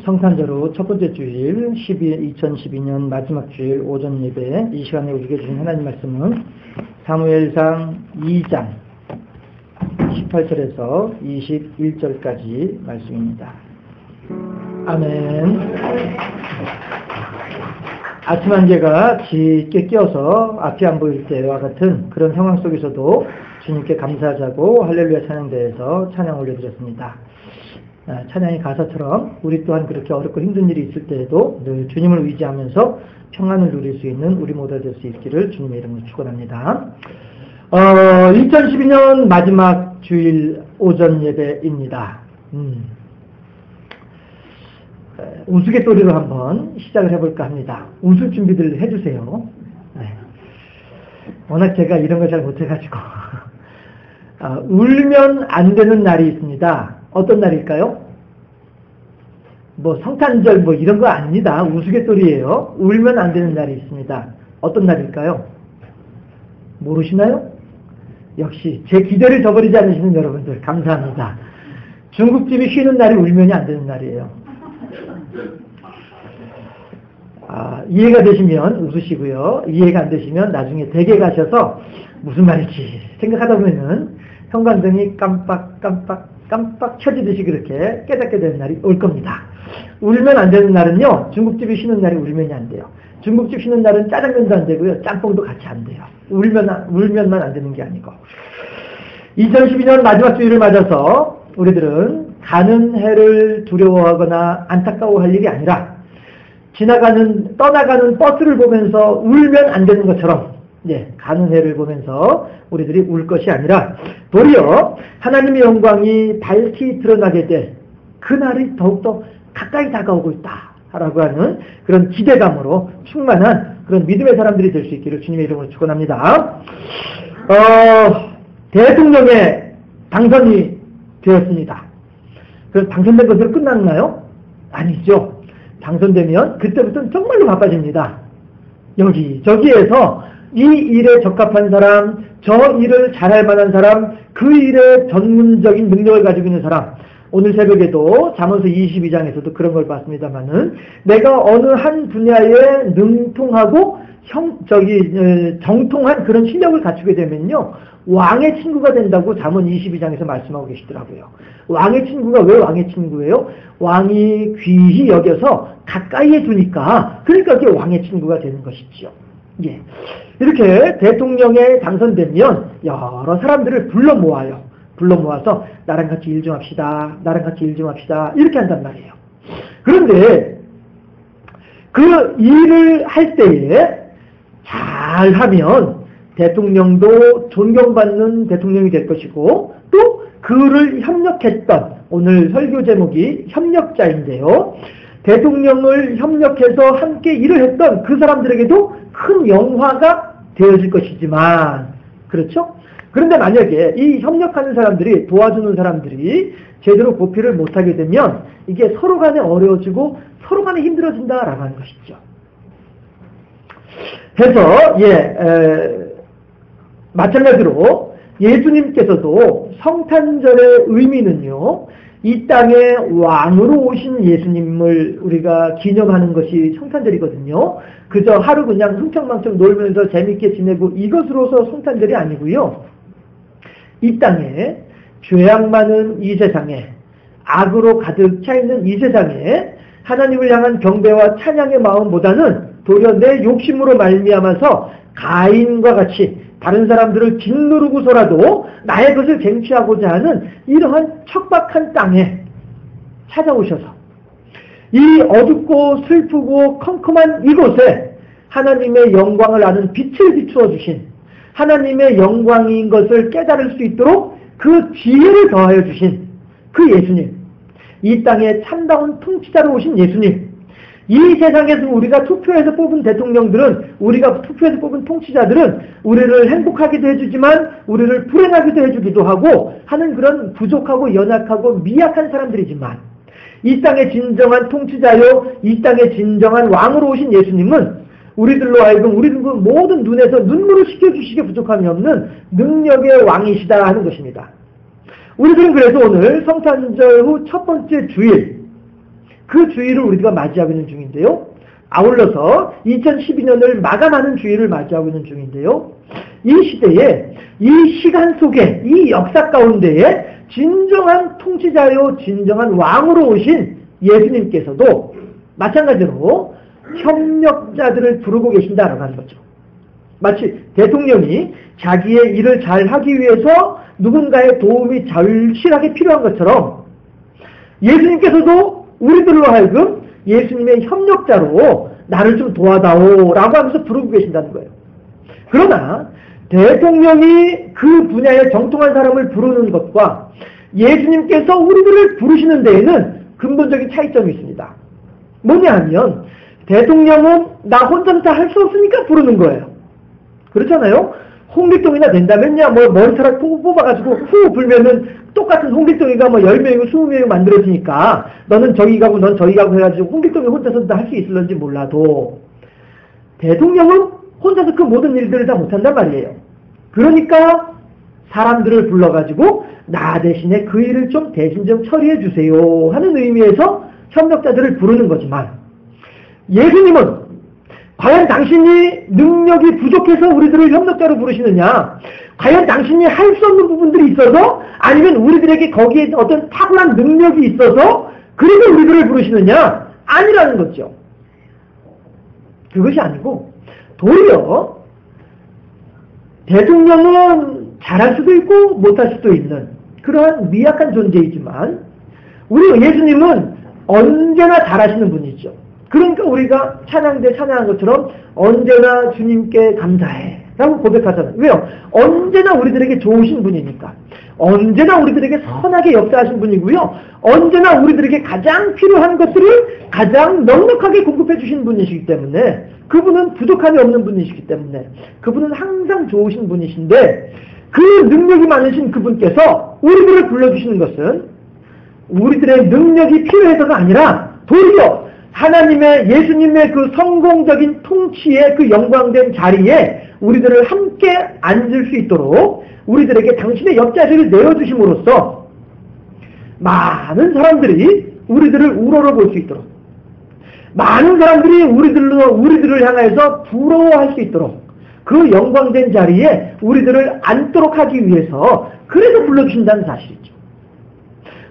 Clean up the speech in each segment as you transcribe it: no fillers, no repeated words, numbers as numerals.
성탄절 후 첫 번째 주일 2012년 마지막 주일 오전 예배 이 시간에 우리에게 주신 하나님 말씀은 사무엘상 2장 18절에서 21절까지 말씀입니다. 아멘. 아침 안개가 짙게 껴서 앞이 안 보일 때와 같은 그런 상황 속에서도 주님께 감사하자고 할렐루야 찬양대에서 찬양 올려드렸습니다. 찬양의 가사처럼 우리 또한 그렇게 어렵고 힘든 일이 있을 때에도 늘 주님을 의지하면서 평안을 누릴 수 있는 우리 모두가 될 수 있기를 주님의 이름으로 축원합니다. 2012년 마지막 주일 오전 예배입니다. 우스갯소리로 한번 시작을 해볼까 합니다. 웃을 준비들 해주세요. 네. 워낙 제가 이런 걸 잘 못해가지고 울면 안 되는 날이 있습니다. 어떤 날일까요? 성탄절 이런 거 아닙니다. 우스갯소리예요. 울면 안 되는 날이 있습니다. 어떤 날일까요? 모르시나요? 역시 제 기대를 저버리지 않으시는 여러분들 감사합니다. 중국집이 쉬는 날이 울면이 안 되는 날이에요. 이해가 되시면 웃으시고요. 이해가 안 되시면 나중에 댁에 가셔서 무슨 말인지 생각하다 보면은 형광등이 깜빡 켜지듯이 그렇게 깨닫게 되는 날이 올 겁니다. 울면 안 되는 날은요, 중국집이 쉬는 날이 울면이 안 돼요. 중국집 쉬는 날은 짜장면도 안 되고요, 짬뽕도 같이 안 돼요. 울면만 안 되는 게 아니고. 2012년 마지막 주일을 맞아서 우리들은 가는 해를 두려워하거나 안타까워할 일이 아니라 떠나가는 버스를 보면서 울면 안 되는 것처럼 가는 해를 보면서 우리들이 울 것이 아니라 도리어 하나님의 영광이 밝히 드러나게 될 그날이 더욱더 가까이 다가오고 있다라고 하는 그런 기대감으로 충만한 그런 믿음의 사람들이 될 수 있기를 주님의 이름으로 축원합니다. 대통령에 당선이 되었습니다. 그래서 당선된 것으로 끝났나요? 아니죠. 당선되면 그때부터는 정말로 바빠집니다. 여기저기에서 이 일에 적합한 사람, 저 일을 잘할 만한 사람, 그 일에 전문적인 능력을 가지고 있는 사람. 오늘 새벽에도 잠언서 22장에서도 그런 걸 봤습니다만은 내가 어느 한 분야에 능통하고 정통한 그런 실력을 갖추게 되면요, 왕의 친구가 된다고 잠언 22장에서 말씀하고 계시더라고요. 왕의 친구가 왜 왕의 친구예요? 왕이 귀히 여겨서 가까이에 두니까, 그러니까 그게 왕의 친구가 되는 것이죠. 이렇게 대통령에 당선되면 여러 사람들을 불러 모아서 나랑 같이 일 좀 합시다. 이렇게 한단 말이에요. 그런데 그 일을 할 때에 잘하면 대통령도 존경받는 대통령이 될 것이고, 또 그를 협력했던, 오늘 설교 제목이 협력자인데요. 대통령을 협력해서 함께 일을 했던 그 사람들에게도 큰 영화가 되어질 것이지만, 그렇죠? 그런데 만약에 이 협력하는 사람들이, 도와주는 사람들이 제대로 보필을 못하게 되면 이게 서로 간에 어려워지고 서로 간에 힘들어진다라고 하는 것이죠. 해서 마찬가지로 예수님께서도 성탄절의 의미는요, 이 땅에 왕으로 오신 예수님을 우리가 기념하는 것이 성탄절이거든요. 그저 하루 그냥 흥청망청 놀면서 재밌게 지내고 이것으로서 성탄절이 아니고요. 이 땅에 죄악 많은 이 세상에, 악으로 가득 차 있는 이 세상에 하나님을 향한 경배와 찬양의 마음보다는 도리어 내 욕심으로 말미암아서 가인과 같이 다른 사람들을 짓누르고서라도 나의 것을 쟁취하고자 하는 이러한 척박한 땅에 찾아오셔서 이 어둡고 슬프고 컴컴한 이곳에 하나님의 영광을 아는 빛을 비추어 주신, 하나님의 영광인 것을 깨달을 수 있도록 그 지혜를 더하여 주신 그 예수님, 이 땅에 참다운 통치자로 오신 예수님, 이 세상에서 우리가 투표해서 뽑은 대통령들은, 우리가 투표해서 뽑은 통치자들은 우리를 행복하기도 해주지만 우리를 불행하기도 해주기도 하고 하는 그런 부족하고 연약하고 미약한 사람들이지만, 이 땅의 진정한 통치자요, 이 땅의 진정한 왕으로 오신 예수님은 우리들로 하여금 우리 모든 눈에서 눈물을 씻겨주시게 부족함이 없는 능력의 왕이시다 하는 것입니다. 우리들은 그래서 오늘 성탄절 후 첫 번째 주일, 그 주일을 우리가 맞이하고 있는 중인데요. 아울러서 2012년을 마감하는 주일을 맞이하고 있는 중인데요. 이 시대에, 이 시간 속에, 이 역사 가운데에 진정한 통치자요, 진정한 왕으로 오신 예수님께서도 마찬가지로 협력자들을 부르고 계신다라고 하는 거죠. 마치 대통령이 자기의 일을 잘 하기 위해서 누군가의 도움이 절실하게 필요한 것처럼 예수님께서도 우리들로 하여금 예수님의 협력자로 나를 좀 도와다오 라고 하면서 부르고 계신다는 거예요. 그러나 대통령이 그 분야에 정통한 사람을 부르는 것과 예수님께서 우리들을 부르시는 데에는 근본적인 차이점이 있습니다. 뭐냐 하면 대통령은 나 혼자 다 할 수 없으니까 부르는 거예요. 그렇잖아요? 홍길동이나 된다면야 뭐 머리카락 뽑아가지고 후 불면은 똑같은 홍길동이가 뭐 10명이고 20명이고 만들어지니까 너는 저기 가고 넌 저기 가고 해가지고 홍길동이 혼자서 다 할 수 있을런지 몰라도 대통령은 혼자서 그 모든 일들을 다 못한단 말이에요. 그러니까 사람들을 불러가지고 나 대신에 그 일을 좀 대신 좀 처리해 주세요 하는 의미에서 협력자들을 부르는 거지만 예수님은 과연 당신이 능력이 부족해서 우리들을 협력자로 부르시느냐? 과연 당신이 할 수 없는 부분들이 있어서 아니면 우리들에게 거기에 어떤 탁월한 능력이 있어서 그래서 우리들을 부르시느냐? 아니라는 거죠. 그것이 아니고 도리어 대통령은 잘할 수도 있고 못할 수도 있는 그러한 미약한 존재이지만 우리 예수님은 언제나 잘하시는 분이죠. 그러니까 우리가 찬양 때 찬양한 것처럼 언제나 주님께 감사해 라고 고백하잖아요. 왜요? 언제나 우리들에게 좋으신 분이니까. 언제나 우리들에게 선하게 역사하신 분이고요. 언제나 우리들에게 가장 필요한 것들을 가장 넉넉하게 공급해 주신 분이시기 때문에 그분은 부족함이 없는 분이시기 때문에 그분은 항상 좋으신 분이신데 그 능력이 많으신 그분께서 우리들을 불러주시는 것은 우리들의 능력이 필요해서가 아니라 도리어 하나님의 예수님의 그 성공적인 통치의 그 영광된 자리에 우리들을 함께 앉을 수 있도록 우리들에게 당신의 옆자리를 내어주심으로써 많은 사람들이 우리들을 우러러볼 수 있도록 많은 사람들이 우리들을 향해서 부러워할 수 있도록 그 영광된 자리에 우리들을 앉도록 하기 위해서 그래서 불러주신다는 사실이죠.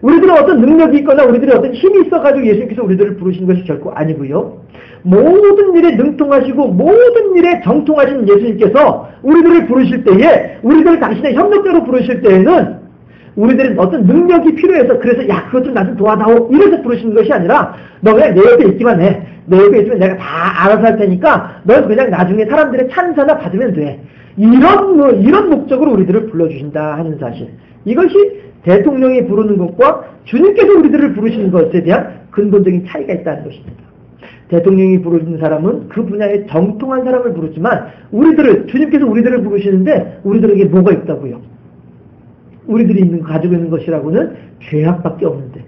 우리들은 어떤 능력이 있거나 우리들이 어떤 힘이 있어가지고 예수님께서 우리들을 부르신 것이 결코 아니고요. 모든 일에 능통하시고 모든 일에 정통하신 예수님께서 우리들을 부르실 때에 우리들을 당신의 협력자로 부르실 때에는 우리들은 어떤 능력이 필요해서 그래서 야 그것 좀 나 좀 도와다오 이래서 부르시는 것이 아니라 너 그냥 내 옆에 있기만 해. 내 옆에 있으면 내가 다 알아서 할 테니까 넌 그냥 나중에 사람들의 찬사나 받으면 돼. 이런 목적으로 우리들을 불러주신다 하는 사실. 이것이 대통령이 부르는 것과 주님께서 우리들을 부르시는 것에 대한 근본적인 차이가 있다는 것입니다. 대통령이 부르는 사람은 그 분야에 정통한 사람을 부르지만 주님께서 우리들을 부르시는데 우리들에게 뭐가 있다고요? 우리들이 가지고 있는 것이라고는 죄악밖에 없는데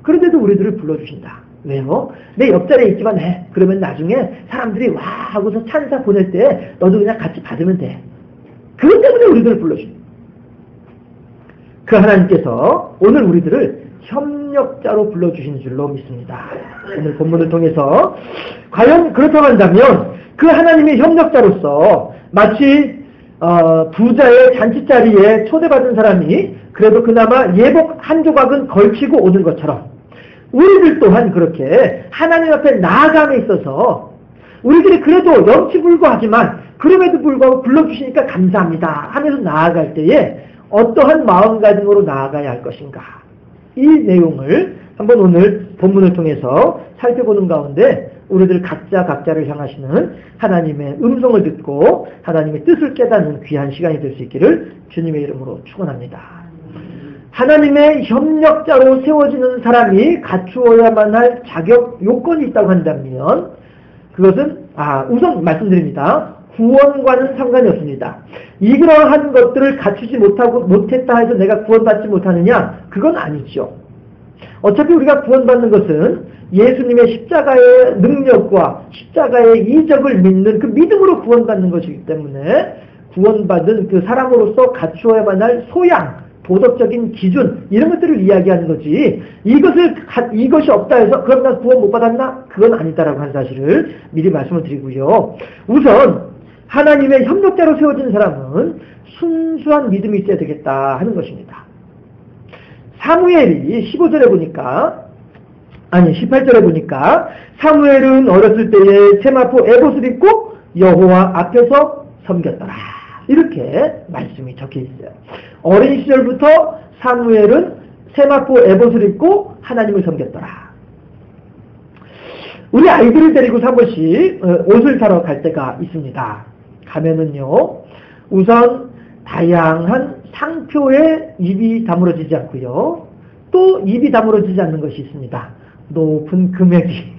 그런데도 우리들을 불러주신다. 왜요? 내 옆자리에 있기만 해. 그러면 나중에 사람들이 와 하고서 찬사 보낼 때 너도 그냥 같이 받으면 돼. 그것 때문에 우리들을 불러주신다. 그 하나님께서 오늘 우리들을 협력자로 불러주시는 줄로 믿습니다. 오늘 본문을 통해서 과연 그렇다고 한다면 그 하나님의 협력자로서 마치 부자의 잔치자리에 초대받은 사람이 그래도 그나마 예복 한 조각은 걸치고 오는 것처럼 우리들 또한 그렇게 하나님 앞에 나아감에 있어서 우리들이 그래도 염치불고하지만 그럼에도 불구하고 불러주시니까 감사합니다 하면서 나아갈 때에 어떠한 마음가짐으로 나아가야 할 것인가 이 내용을 한번 오늘 본문을 통해서 살펴보는 가운데 우리들 각자를 향하시는 하나님의 음성을 듣고 하나님의 뜻을 깨닫는 귀한 시간이 될 수 있기를 주님의 이름으로 축원합니다. 하나님의 협력자로 세워지는 사람이 갖추어야만 할 자격 요건이 있다고 한다면 그것은 우선 말씀드립니다. 구원과는 상관이 없습니다. 이러한 것들을 갖추지 못했다 해서 내가 구원받지 못하느냐? 그건 아니죠. 어차피 우리가 구원받는 것은 예수님의 십자가의 능력과 십자가의 이적을 믿는 그 믿음으로 구원받는 것이기 때문에 구원받은 그 사람으로서 갖추어야만 할 소양, 도덕적인 기준 이런 것들을 이야기하는 거지 이것이 없다 해서 그럼 난 구원 못 받았나? 그건 아니다라고 하는 사실을 미리 말씀을 드리고요. 우선 하나님의 협력자로 세워진 사람은 순수한 믿음이 있어야 되겠다 하는 것입니다. 사무엘이 15절에 보니까 18절에 보니까 사무엘은 어렸을 때에 세마포 에봇을 입고 여호와 앞에서 섬겼더라. 이렇게 말씀이 적혀 있어요. 어린 시절부터 사무엘은 세마포 에봇을 입고 하나님을 섬겼더라. 우리 아이들을 데리고 사무실 옷을 사러 갈 때가 있습니다. 가면은요, 우선 다양한 상표에 입이 다물어지지 않고요, 또 입이 다물어지지 않는 것이 있습니다. 높은 금액이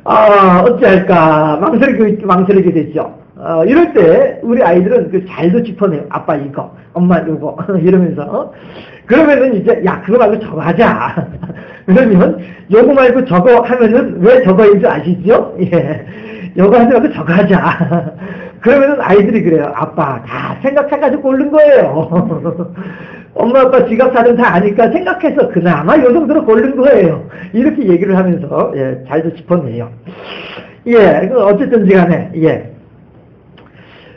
어찌할까 망설이게 되죠. 이럴 때 우리 아이들은 그 잘도 짚어내요. 아빠 이거, 엄마 이거 이러면서 그러면은 이제 야 그거 말고 저거 하자. 그러면 요거 말고 저거 하면은 왜 저거인 줄 아시죠? 예, 요거 하지 말고 저거 하자. 그러면은 아이들이 그래요. 아빠 다 생각해가지고 고른 거예요. 엄마 아빠 지갑 사정 다 아니까 생각해서 그나마 요 정도로 고른 거예요. 이렇게 얘기를 하면서 예, 잘도 짚어내요. 예, 어쨌든지 간에 예.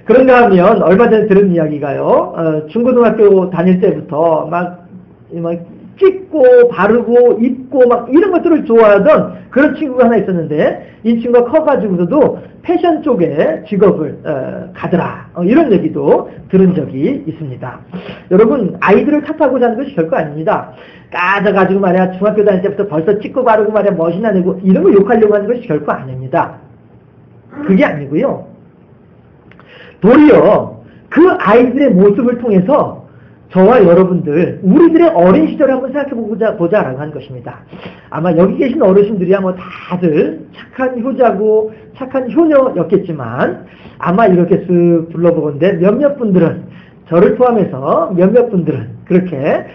그런가 하면 얼마 전에 들은 이야기가요. 중고등학교 다닐 때부터 막 찍고 바르고 입고 막 이런 것들을 좋아하던 그런 친구가 하나 있었는데 이 친구가 커가지고서도 패션 쪽에 직업을 가더라. 이런 얘기도 들은 적이 있습니다. 여러분 아이들을 탓하고자 하는 것이 결코 아닙니다. 까져가지고 말이야 중학교 다닐 때부터 벌써 찍고 바르고 말이야 멋이나 내고 이런 거 욕하려고 하는 것이 결코 아닙니다. 그게 아니고요. 도리어 그 아이들의 모습을 통해서 저와 여러분들 우리들의 어린 시절을 한번 생각해보자라고 하는 것입니다. 아마 여기 계신 어르신들이야 뭐 다들 착한 효자고 착한 효녀였겠지만 아마 이렇게 쓱 둘러보건대 몇몇 분들은 저를 포함해서 몇몇 분들은 그렇게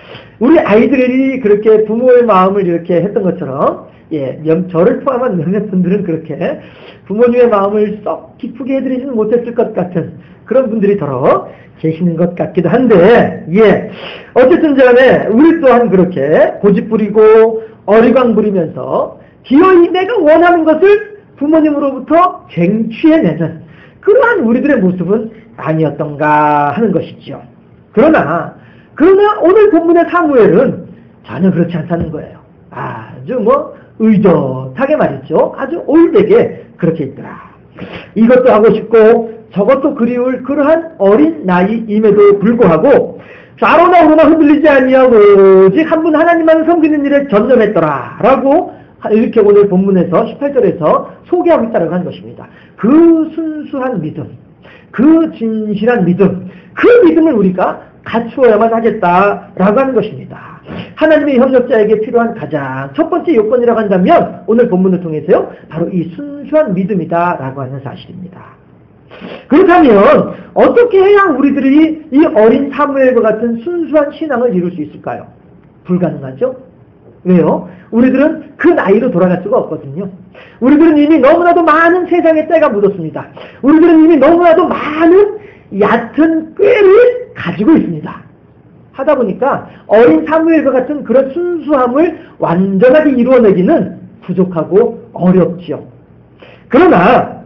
우리 아이들이 그렇게 부모의 마음을 이렇게 했던 것처럼 예, 저를 포함한 몇몇 분들은 그렇게 부모님의 마음을 썩 기쁘게 해드리지는 못했을 것 같은 그런 분들이 더러 계시는 것 같기도 한데, 예. 어쨌든 간에 우리 또한 그렇게 고집부리고 어리광 부리면서 기어이 내가 원하는 것을 부모님으로부터 쟁취해내는 그러한 우리들의 모습은 아니었던가 하는 것이죠. 그러나 오늘 본문의 사무엘은 전혀 그렇지 않다는 거예요. 아주 의젓하게 말이죠. 아주 올되게 그렇게 있더라. 이것도 하고 싶고 저것도 그리울 그러한 어린 나이임에도 불구하고 좌로나 우로나 흔들리지 아니하고 오직 한 분 하나님만 섬기는 일에 전념했더라 라고 이렇게 오늘 본문에서 18절에서 소개하고 있다고 하는 것입니다. 그 순수한 믿음, 그 진실한 믿음, 그 믿음을 우리가 갖추어야만 하겠다라고 하는 것입니다. 하나님의 협력자에게 필요한 가장 첫 번째 요건이라고 한다면 오늘 본문을 통해서요 바로 이 순수한 믿음이다라고 하는 사실입니다. 그렇다면 어떻게 해야 우리들이 이 어린 사무엘과 같은 순수한 신앙을 이룰 수 있을까요? 불가능하죠? 왜요? 우리들은 그 나이로 돌아갈 수가 없거든요. 우리들은 이미 너무나도 많은 세상의 때가 묻었습니다. 우리들은 이미 너무나도 많은 얕은 꾀를 가지고 있습니다. 하다 보니까 어린 사무엘과 같은 그런 순수함을 완전하게 이루어내기는 부족하고 어렵지요. 그러나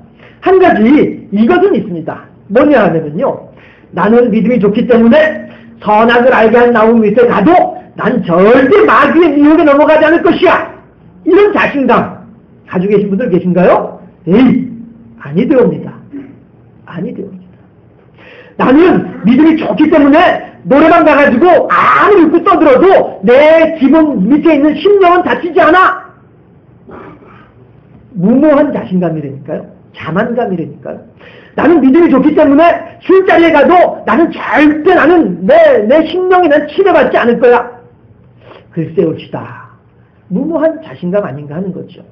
한 가지 이것은 있습니다. 뭐냐 하면요. 나는 믿음이 좋기 때문에 선악을 알게 한 나무 밑에 가도 난 절대 마귀의 미혹에 넘어가지 않을 것이야. 이런 자신감 가지고 계신 분들 계신가요? 에이, 아니되옵니다. 아니되옵니다. 나는 믿음이 좋기 때문에 노래방 가가지고 아무리 웃고 떠들어도 내 기본 밑에 있는 심령은 다치지 않아. 무모한 자신감이라니까요. 자만감이라니까요. 나는 믿음이 좋기 때문에 술자리에 가도 나는 절대 내 심령이 난 침해받지 않을 거야. 글쎄올시다. 무모한 자신감 아닌가 하는 거죠.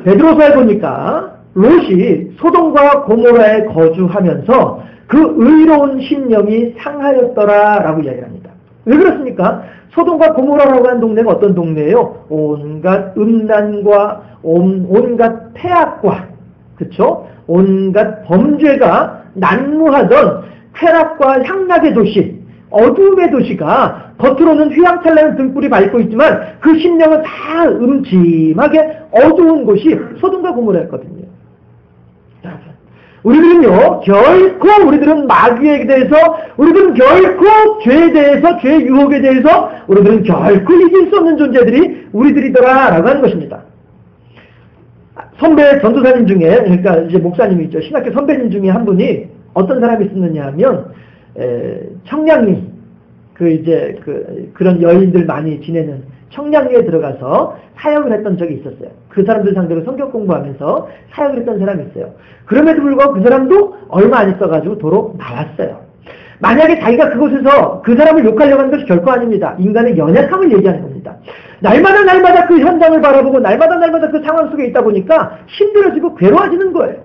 베드로서에 보니까 롯이 소돔과 고모라에 거주하면서 그 의로운 심령이 상하였더라라고 이야기합니다. 왜 그렇습니까? 소돔과 고모라라고 하는 동네가 어떤 동네예요? 온갖 음란과 온갖 폐악과 그쵸? 온갖 범죄가 난무하던 쾌락과 향락의 도시, 어두움의 도시가 겉으로는 휘황찬란한 등불이 밝고 있지만 그 심령은 다 음침하게 어두운 곳이 소돔과 고모라였거든요. 우리들은요, 결코 우리들은 마귀에 대해서, 우리들은 결코 죄에 대해서, 죄의 유혹에 대해서 우리들은 결코 이길 수 없는 존재들이 우리들이더라 라고 하는 것입니다. 선배 전도사님 중에, 그러니까 이제 목사님이 있죠. 신학교 선배님 중에 한 분이 어떤 사람이 있었느냐 하면, 청량리, 그런 여인들 많이 지내는 청량리에 들어가서 사역을 했던 적이 있었어요. 그 사람들 상대로 성경 공부하면서 사역을 했던 사람이 있어요. 그럼에도 불구하고 그 사람도 얼마 안 있어가지고 도로 나왔어요. 만약에 자기가 그곳에서 그 사람을 욕하려고 하는 것이 결코 아닙니다. 인간의 연약함을 얘기하는 겁니다. 날마다 그 현장을 바라보고 날마다 그 상황 속에 있다 보니까 힘들어지고 괴로워지는 거예요.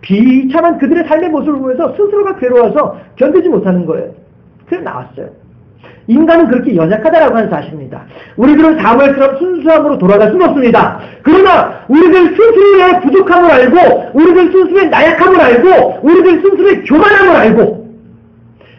비참한 그들의 삶의 모습을 보면서 스스로가 괴로워서 견디지 못하는 거예요. 그래서 나왔어요. 인간은 그렇게 연약하다라고 하는 사실입니다. 우리들은 사무엘처럼 순수함으로 돌아갈 수는 없습니다. 그러나 우리들 스스로의 부족함을 알고 우리들 스스로의 나약함을 알고 우리들 스스로의 교만함을 알고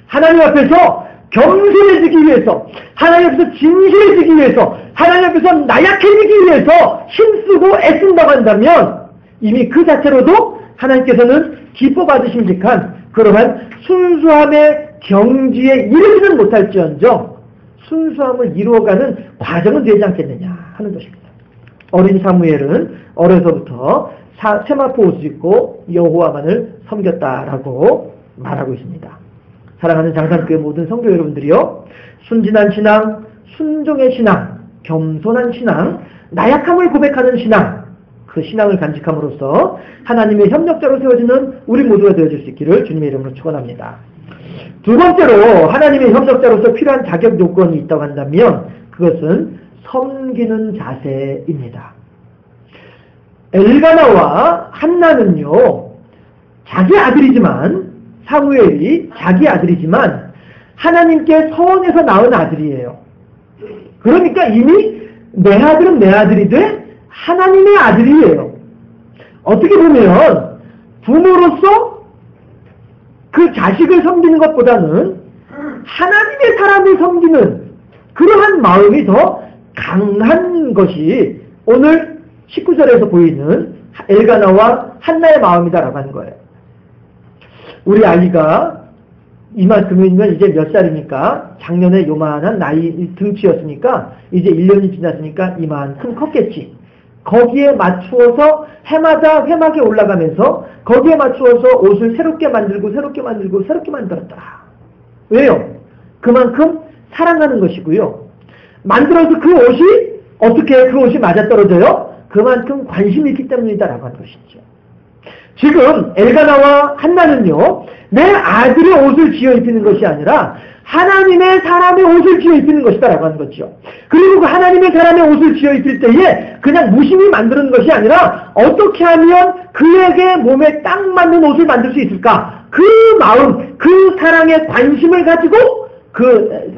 하나님 앞에서 겸손해지기 위해서 하나님 앞에서 진실해지기 위해서 하나님 앞에서 나약해지기 위해서 힘쓰고 애쓴다고 한다면 이미 그 자체로도 하나님께서는 기뻐 받으심직한 그러한 순수함의 경지에 이르지는 못할지언정 순수함을 이루어가는 과정은 되지 않겠느냐 하는 것입니다. 어린 사무엘은 어려서부터 세마포 옷을 입고 여호와만을 섬겼다라고 말하고 있습니다. 사랑하는 장산교회 모든 성도 여러분들이요, 순진한 신앙, 순종의 신앙, 겸손한 신앙, 나약함을 고백하는 신앙, 그 신앙을 간직함으로써 하나님의 협력자로 세워지는 우리 모두가 되어줄 수 있기를 주님의 이름으로 축원합니다. 두 번째로 하나님의 협력자로서 필요한 자격 요건이 있다고 한다면 그것은 섬기는 자세입니다. 엘가나와 한나는요, 자기 아들이지만 사무엘이 자기 아들이지만 하나님께 서원해서 낳은 아들이에요. 그러니까 이미 내 아들은 내 아들이 돼 하나님의 아들이에요. 어떻게 보면 부모로서 그 자식을 섬기는 것보다는 하나님의 사람을 섬기는 그러한 마음이 더 강한 것이 오늘 19절에서 보이는 엘가나와 한나의 마음이다라고 하는 거예요. 우리 아이가 이만큼이면 이제 몇 살입니까? 작년에 요만한 나이 등치였으니까 이제 1년이 지났으니까 이만큼 컸겠지. 거기에 맞추어서 해마다 회막에 올라가면서 거기에 맞추어서 옷을 새롭게 만들고 새롭게 만들었다. 왜요? 그만큼 사랑하는 것이고요. 만들어서 그 옷이 어떻게 그 옷이 맞아떨어져요? 그만큼 관심이 있기 때문이다라고 하는 것이죠. 지금 엘가나와 한나는요, 내 아들의 옷을 지어 입히는 것이 아니라 하나님의 사람의 옷을 지어 입히는 것이다라고 하는 거죠. 그리고 그 하나님의 사람의 옷을 지어 입힐 때에 그냥 무심히 만드는 것이 아니라 어떻게 하면 그에게 몸에 딱 맞는 옷을 만들 수 있을까? 그 마음, 그 사랑의 관심을 가지고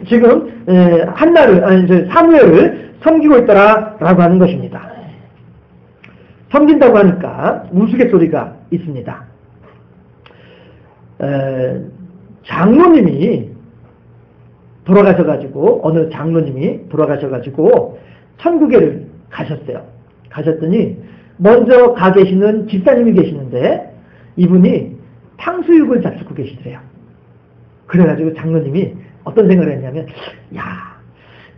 지금 사무엘을 섬기고 있더라라고 하는 것입니다. 섬긴다고 하니까 우스갯소리가 있습니다. 장로님이 돌아가셔가지고 어느 장로님이 돌아가셔가지고 천국에를 가셨어요. 가셨더니 먼저 가 계시는 집사님이 계시는데 이분이 탕수육을 잡수고 계시더래요. 그래가지고 장로님이 어떤 생각을 했냐면, 야,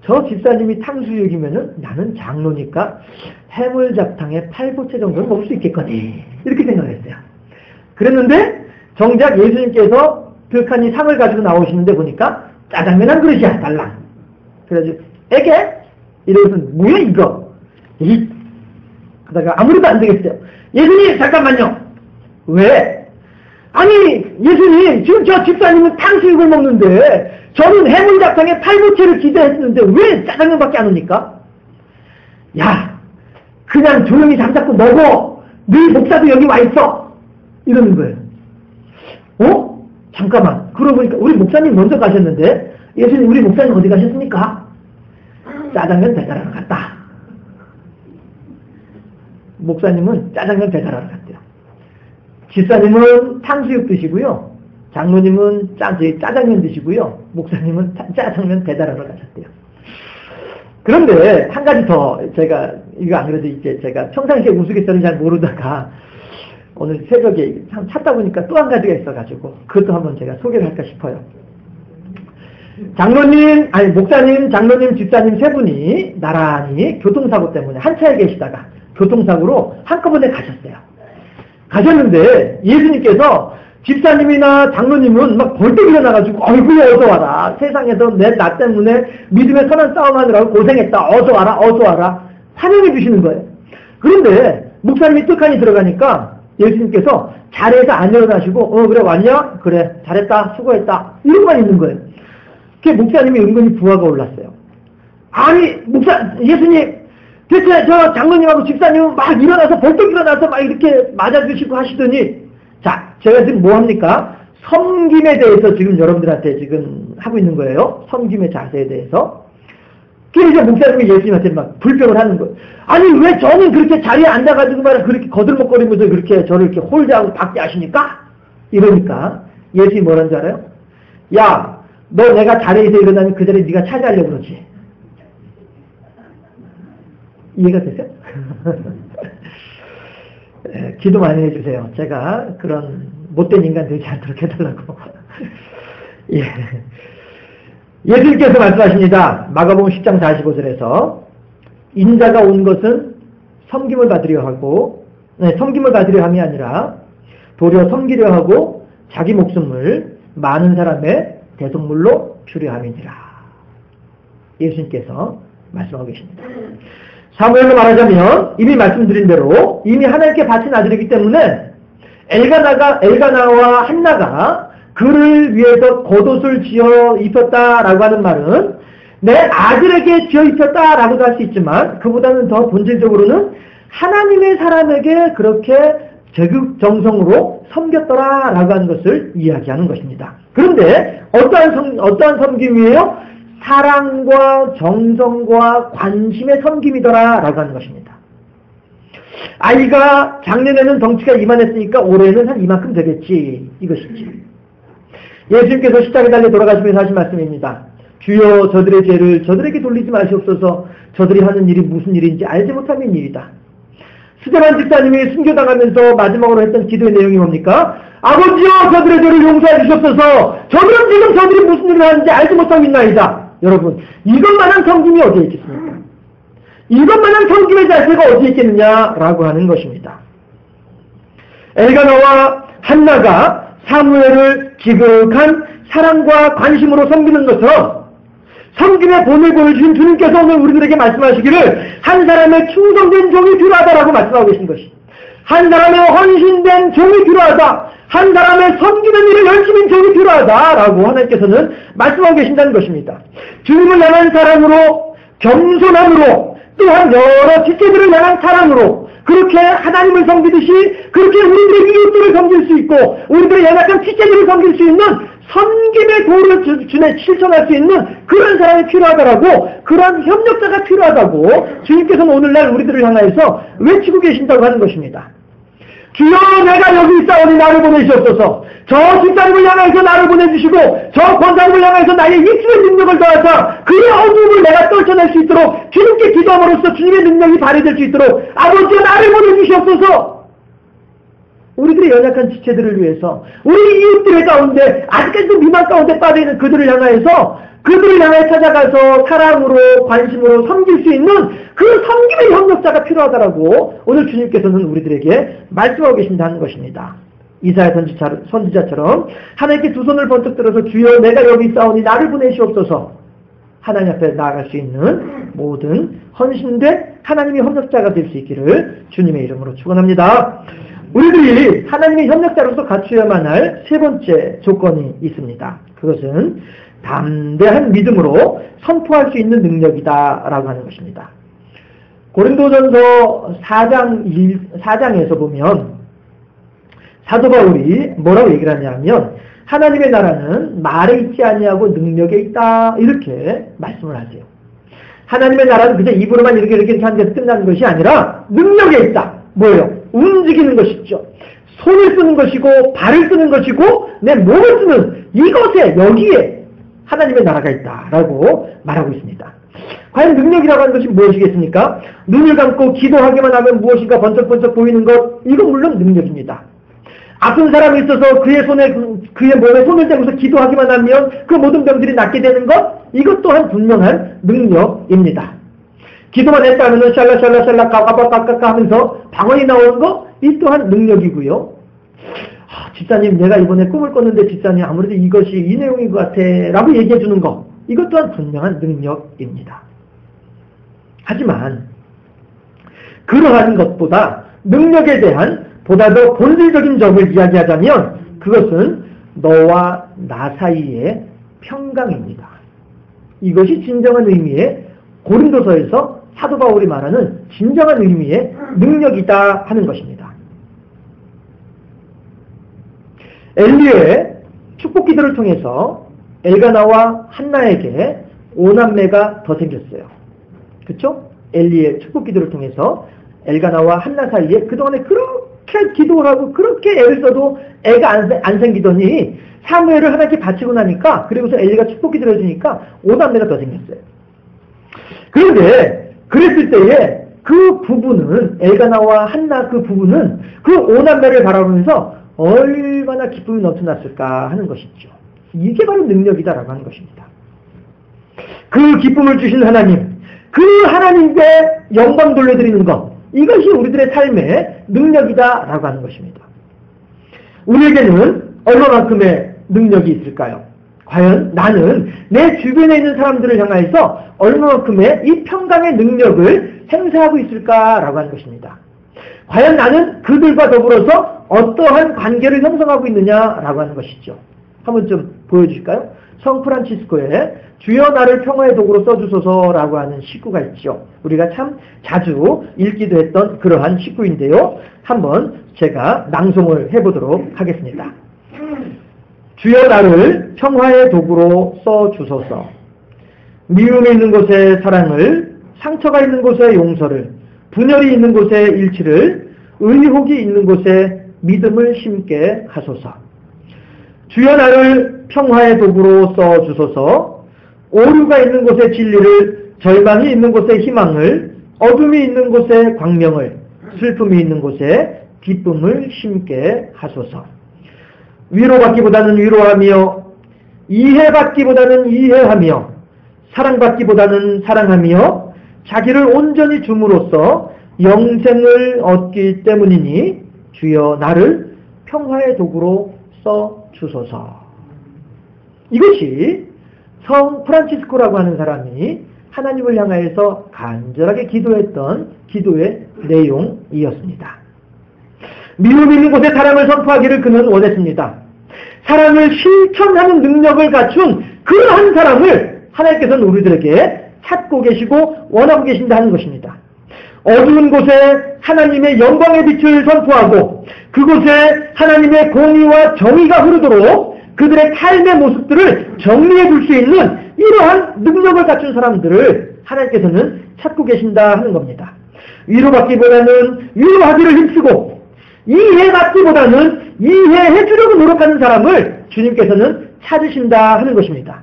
저 집사님이 탕수육이면은 나는 장로니까 해물잡탕에 8보채 정도는 먹을 수 있겠거니, 이렇게 생각을 했어요. 그랬는데 정작 예수님께서 득하니 상을 가지고 나오시는데 보니까 짜장면 한 그릇이야, 달랑. 그래가지고 에게? 이러고서 뭐야 이거? 그러다가 아무래도 안 되겠어요. 예수님 잠깐만요. 왜? 아니 예수님 지금 저 집사님은 탕수육을 먹는데 저는 해물잡탕에 8보채를 기대했는데 왜 짜장면밖에 안 오니까? 야, 그냥 조용히 잠자고 먹어. 네 목사도 여기 와 있어. 이러는 거예요. 어? 잠깐만. 그러고 보니까 우리 목사님 먼저 가셨는데 예수님 우리 목사님 어디 가셨습니까? 짜장면 배달하러 갔다. 목사님은 짜장면 배달하러 갔대요. 집사님은 탕수육 드시고요. 장로님은 짜장면 드시고요. 목사님은 짜장면 배달하러 가셨대요. 그런데 한 가지 더 제가 이거 안 그래도 이제 제가 평상시에 우스갯소리 잘 모르다가 오늘 새벽에 참 찾다 보니까 또 한 가지가 있어가지고 그것도 한번 제가 소개를 할까 싶어요. 목사님, 장로님, 집사님 세 분이 나란히 교통사고 때문에 한 차에 계시다가 교통사고로 한꺼번에 가셨어요. 가셨는데 예수님께서 집사님이나 장로님은 막 벌떡 일어나가지고 어이구 어서 와라. 세상에서 나 때문에 믿음의 선한 싸움하느라고 고생했다. 어서 와라. 환영해 주시는 거예요. 그런데 목사님이 떡하니 들어가니까 예수님께서 자리에서 안 일어나시고 그래 왔냐? 그래 잘했다. 수고했다. 이러고만 있는 거예요. 그 목사님이 은근히 부하가 올랐어요. 아니 예수님 대체 저 장로님하고 집사님은 막 일어나서 벌떡 일어나서 막 이렇게 맞아주시고 하시더니 자 제가 지금 뭐 합니까? 섬김에 대해서 지금 여러분들한테 지금 하고 있는 거예요. 섬김의 자세에 대해서. 그래서 목사님이 예수님한테 막 불평을 하는 거예요. 아니 왜 저는 그렇게 자리에 앉아가지고 말이야 그렇게 거들먹거리면서 그렇게 저를 이렇게 홀대하고 받게 하시니까? 이러니까 예수님이 뭐라는 줄 알아요? 야 너 내가 자리에서 일어나면 그 자리에 네가 차지하려고 그러지. 이해가 되세요? 기도 많이 해주세요. 제가 그런 못된 인간 되지 않도록 해달라고. 예. 예수님께서 말씀하십니다. 마가복음 10장 45절에서 인자가 온 것은 섬김을 받으려 함이 아니라 도리어 섬기려 하고 자기 목숨을 많은 사람의 대속물로 주려 함이니라. 예수님께서 말씀하고 계십니다. 사무엘로 말하자면 이미 말씀드린 대로 이미 하나님께 바친 아들이기 때문에 엘가나와 한나가 그를 위해서 겉옷을 지어 입혔다라고 하는 말은 내 아들에게 지어 입혔다라고도 할 수 있지만 그보다는 더 본질적으로는 하나님의 사람에게 그렇게 적극정성으로 섬겼더라라고 하는 것을 이야기하는 것입니다. 그런데 어떠한 섬김이에요? 사랑과 정성과 관심의 섬김이더라라고 하는 것입니다. 아이가 작년에는 덩치가 이만했으니까 올해는 한 이만큼 되겠지 이것이지. 예수님께서 십자가에 달려 돌아가시면서 하신 말씀입니다. 주여 저들의 죄를 저들에게 돌리지 마시옵소서. 저들이 하는 일이 무슨 일인지 알지 못하는 일이다. 스데반 집사님이 순교당하면서 마지막으로 했던 기도의 내용이 뭡니까? 아버지여 저들의 죄를 용서해 주시옵소서. 저들은 지금 저들이 무슨 일을 하는지 알지 못하고 있나이다. 여러분 이것만한 섬김이 어디에 있겠습니까? 이것만한 섬김의 자세가 어디에 있겠느냐라고 하는 것입니다. 엘가나와 한나가 사무엘을 지극한 사랑과 관심으로 섬기는 것처럼 섬김의 본을 보여주신 주님께서 오늘 우리들에게 말씀하시기를 한 사람의 충성된 종이 필요하다라고 말씀하고 계신 것이 한 사람의 헌신된 종이 필요하다. 한 사람의 섬기는 일을 열심히 한 종이 필요하다라고 하나님께서는 말씀하고 계신다는 것입니다. 주님을 향한 사랑으로 겸손함으로 또한 여러 지체들을 향한 사랑으로 그렇게 하나님을 섬기듯이 그렇게 우리들의 이웃들을 섬길 수 있고 우리들의 연약한 지체들을 섬길 수 있는 섬김의 도를 실천할 수 있는 그런 사람이 필요하다라고 그런 협력자가 필요하다고 주님께서는 오늘날 우리들을 향하여서 외치고 계신다고 하는 것입니다. 주여 내가 여기 있사오니 나를 보내시옵소서. 저 집사님을 향하여서 나를 보내주시고 저 권사님을 향하여서 나의 예수의 능력을 더하사 그의 어둠을 내가 떨쳐낼 수 있도록 주님께 기도함으로써 주님의 능력이 발휘될 수 있도록 아버지여 나를 보내주시옵소서. 우리들의 연약한 지체들을 위해서 우리 이웃들의 가운데 아직까지도 미만 가운데 빠져있는 그들을 향하여서 그들을 향해 찾아가서 사랑으로 관심으로 섬길 수 있는 그 섬김의 협력자가 필요하다라고 오늘 주님께서는 우리들에게 말씀하고 계신다는 것입니다. 이사야 선지자처럼 하나님께 두 손을 번쩍 들어서 주여 내가 여기 있사오니 나를 보내시옵소서. 하나님 앞에 나아갈 수 있는 모든 헌신된 하나님의 협력자가 될 수 있기를 주님의 이름으로 축원합니다. 우리들이 하나님의 협력자로서 갖추어야만 할 세 번째 조건이 있습니다. 그것은 담대한 믿음으로 선포할 수 있는 능력이다라고 하는 것입니다. 고린도전서 4장에서 보면 사도 바울이 뭐라고 얘기를 하냐면 하나님의 나라는 말에 있지 아니하고 능력에 있다 이렇게 말씀을 하세요. 하나님의 나라는 그저 입으로만 이렇게 하는 데서 끝나는 것이 아니라 능력에 있다. 뭐예요? 움직이는 것이죠. 손을 쓰는 것이고 발을 쓰는 것이고 내 몸을 쓰는 이것에 여기에 하나님의 나라가 있다라고 말하고 있습니다. 과연 능력이라고 하는 것이 무엇이겠습니까? 눈을 감고 기도하기만 하면 무엇인가 번쩍번쩍 보이는 것, 이건 물론 능력입니다. 아픈 사람이 있어서 그의 몸에 손을 대고서 기도하기만 하면 그 모든 병들이 낫게 되는 것, 이것 또한 분명한 능력입니다. 기도만 했다면 샬라샬라샬라 까까까까까 하면서 방언이 나오는 것, 이 또한 능력이고요. 집사님, 내가 이번에 꿈을 꿨는데 집사님 아무래도 이것이 이 내용인 것 같아 라고 얘기해 주는 것, 이것 또한 분명한 능력입니다. 하지만 그러한 것보다 능력에 대한 보다 더 본질적인 점을 이야기하자면 그것은 너와 나 사이의 평강입니다. 이것이 진정한 의미의 고린도서에서 사도 바울이 말하는 진정한 의미의 능력이다 하는 것입니다. 엘리의 축복 기도를 통해서 엘가나와 한나에게 5남매가 더 생겼어요. 그렇죠? 엘리의 축복 기도를 통해서 엘가나와 한나 사이에 그동안에 그렇게 기도를 하고 그렇게 애를 써도 애가 안 생기더니 사무엘을 하나님께 바치고 나니까, 그리고서 엘리가 축복 기도를 해주니까 5남매가 더 생겼어요. 그런데 그랬을 때에 그 부부는, 엘가나와 한나 그 부부는 그 5남매를 바라보면서 얼마나 기쁨이 넘쳐났을까 하는 것이죠. 이게 바로 능력이다라고 하는 것입니다. 그 기쁨을 주신 하나님, 그 하나님께 영광 돌려드리는 것, 이것이 우리들의 삶의 능력이다라고 하는 것입니다. 우리에게는 얼마만큼의 능력이 있을까요? 과연 나는 내 주변에 있는 사람들을 향해서 얼마만큼의 이 평강의 능력을 행사하고 있을까라고 하는 것입니다. 과연 나는 그들과 더불어서 어떠한 관계를 형성하고 있느냐라고 하는 것이죠. 한번 좀 보여주실까요? 성 프란치스코의 주여 나를 평화의 도구로 써주소서라고 하는 시구가 있죠. 우리가 참 자주 읽기도 했던 그러한 시구인데요. 한번 제가 낭송을 해보도록 하겠습니다. 주여 나를 평화의 도구로 써주소서. 미움이 있는 곳에 사랑을, 상처가 있는 곳에 용서를, 분열이 있는 곳에 일치를, 의혹이 있는 곳에 믿음을 심게 하소서. 주여 나를 평화의 도구로 써주소서. 오류가 있는 곳에 진리를, 절망이 있는 곳에 희망을, 어둠이 있는 곳에 광명을, 슬픔이 있는 곳에 기쁨을 심게 하소서. 위로받기보다는 위로하며, 이해받기보다는 이해하며, 사랑받기보다는 사랑하며, 자기를 온전히 줌으로써 영생을 얻기 때문이니 주여 나를 평화의 도구로 써주소서. 이것이 성 프란치스코라고 하는 사람이 하나님을 향하여서 간절하게 기도했던 기도의 내용이었습니다. 미움 있는 곳에 사랑을 선포하기를 그는 원했습니다. 사랑을 실천하는 능력을 갖춘 그러한 사람을 하나님께서는 우리들에게 찾고 계시고 원하고 계신다는 것입니다. 어두운 곳에 하나님의 영광의 빛을 선포하고 그곳에 하나님의 공의와 정의가 흐르도록 그들의 삶의 모습들을 정리해 줄 수 있는 이러한 능력을 갖춘 사람들을 하나님께서는 찾고 계신다 하는 겁니다. 위로받기보다는 위로하기를 힘쓰고 이해받기보다는 이해해 주려고 노력하는 사람을 주님께서는 찾으신다 하는 것입니다.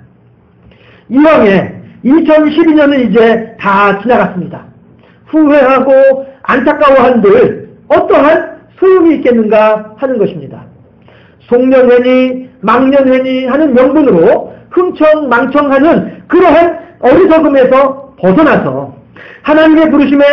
이왕에 2012년은 이제 다 지나갔습니다. 후회하고 안타까워한들 어떠한 소용이 있겠는가 하는 것입니다. 송년회니 망년회니 하는 명분으로 흥청망청하는 그러한 어리석음에서 벗어나서 하나님의 부르심에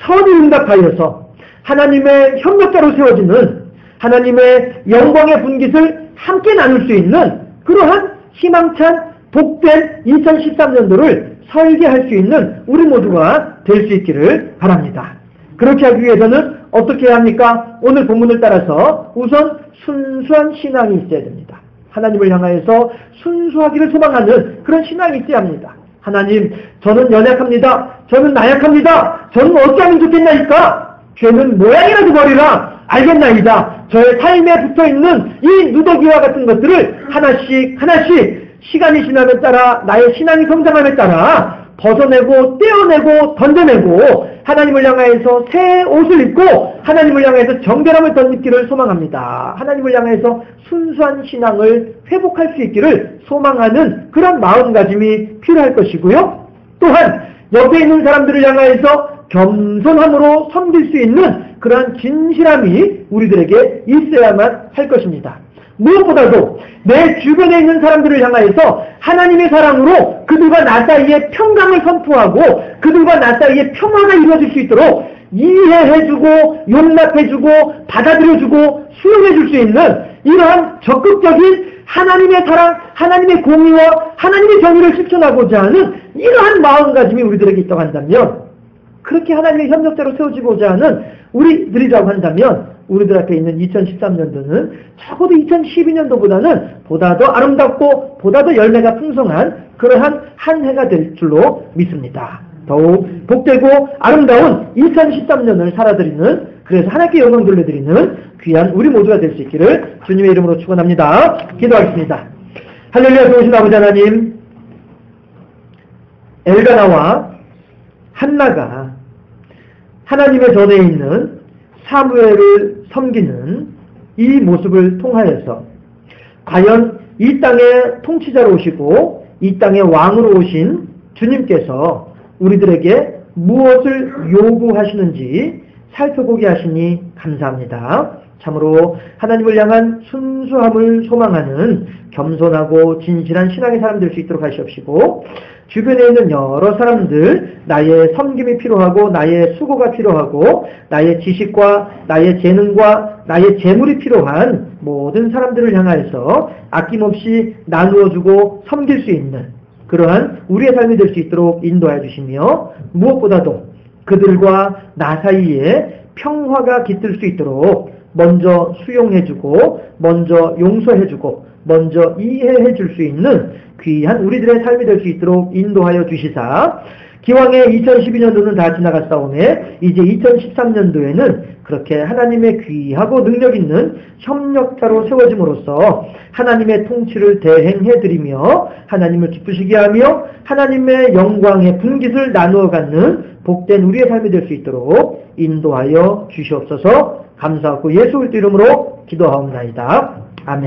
선이 응답하여서 하나님의 협력자로 세워지는 하나님의 영광의 분깃을 함께 나눌 수 있는 그러한 희망찬 복된 2013년도를 설계할 수 있는 우리 모두가 될 수 있기를 바랍니다. 그렇게 하기 위해서는 어떻게 해야 합니까? 오늘 본문을 따라서 우선 순수한 신앙이 있어야 됩니다. 하나님을 향하여서 순수하기를 소망하는 그런 신앙이 있어야 합니다. 하나님, 저는 연약합니다. 저는 나약합니다. 저는 어찌 하면 좋겠나이까? 죄는 모양이라도 버리라. 알겠나이다. 저의 삶에 붙어있는 이 누더기와 같은 것들을 하나씩 하나씩 시간이 지남에 따라 나의 신앙이 성장함에 따라 벗어내고 떼어내고 던져내고 하나님을 향하여서 새 옷을 입고 하나님을 향하여서 정결함을 덧입기를 소망합니다. 하나님을 향하여서 순수한 신앙을 회복할 수 있기를 소망하는 그런 마음가짐이 필요할 것이고요. 또한 옆에 있는 사람들을 향하여서 겸손함으로 섬길 수 있는 그러한 진실함이 우리들에게 있어야만 할 것입니다. 무엇보다도 내 주변에 있는 사람들을 향하여서 하나님의 사랑으로 그들과 나 사이에 평강을 선포하고 그들과 나 사이에 평화가 이루어질 수 있도록 이해해주고 용납해주고 받아들여주고 수용해줄 수 있는 이러한 적극적인 하나님의 사랑, 하나님의 공의와 하나님의 정의를 실천하고자 하는 이러한 마음가짐이 우리들에게 있다고 한다면, 그렇게 하나님의 협력자로 세워지고자 하는 우리들이라고 한다면 우리들 앞에 있는 2013년도는 적어도 2012년도보다는 보다 더 아름답고 보다 더 열매가 풍성한 그러한 한 해가 될 줄로 믿습니다. 더욱 복되고 아름다운 2013년을 살아드리는, 그래서 하나님께 영광 돌려드리는 귀한 우리 모두가 될 수 있기를 주님의 이름으로 축원합니다. 기도하겠습니다. 할렐루야. 좋으신 아버지 하나님, 엘가나와 한나가 하나님의 전에 있는 사무엘을 섬기는 이 모습을 통하여서 과연 이 땅의 통치자로 오시고 이 땅의 왕으로 오신 주님께서 우리들에게 무엇을 요구하시는지 살펴보게 하시니 감사합니다. 참으로 하나님을 향한 순수함을 소망하는 겸손하고 진실한 신앙의 사람 될 수 있도록 하시옵시고, 주변에 있는 여러 사람들, 나의 섬김이 필요하고 나의 수고가 필요하고 나의 지식과 나의 재능과 나의 재물이 필요한 모든 사람들을 향하여서 아낌없이 나누어주고 섬길 수 있는 그러한 우리의 삶이 될 수 있도록 인도하여 주시며, 무엇보다도 그들과 나 사이에 평화가 깃들 수 있도록 먼저 수용해주고 먼저 용서해주고 먼저 이해해줄 수 있는 귀한 우리들의 삶이 될 수 있도록 인도하여 주시사, 기왕에 2012년도는 다 지나갔사오매 이제 2013년도에는 그렇게 하나님의 귀하고 능력 있는 협력자로 세워짐으로써 하나님의 통치를 대행해드리며 하나님을 기쁘시게 하며 하나님의 영광의 분깃을 나누어 갖는 복된 우리의 삶이 될 수 있도록 인도하여 주시옵소서. 감사하고 예수 그리스도 이름으로 기도하옵나이다. 아멘.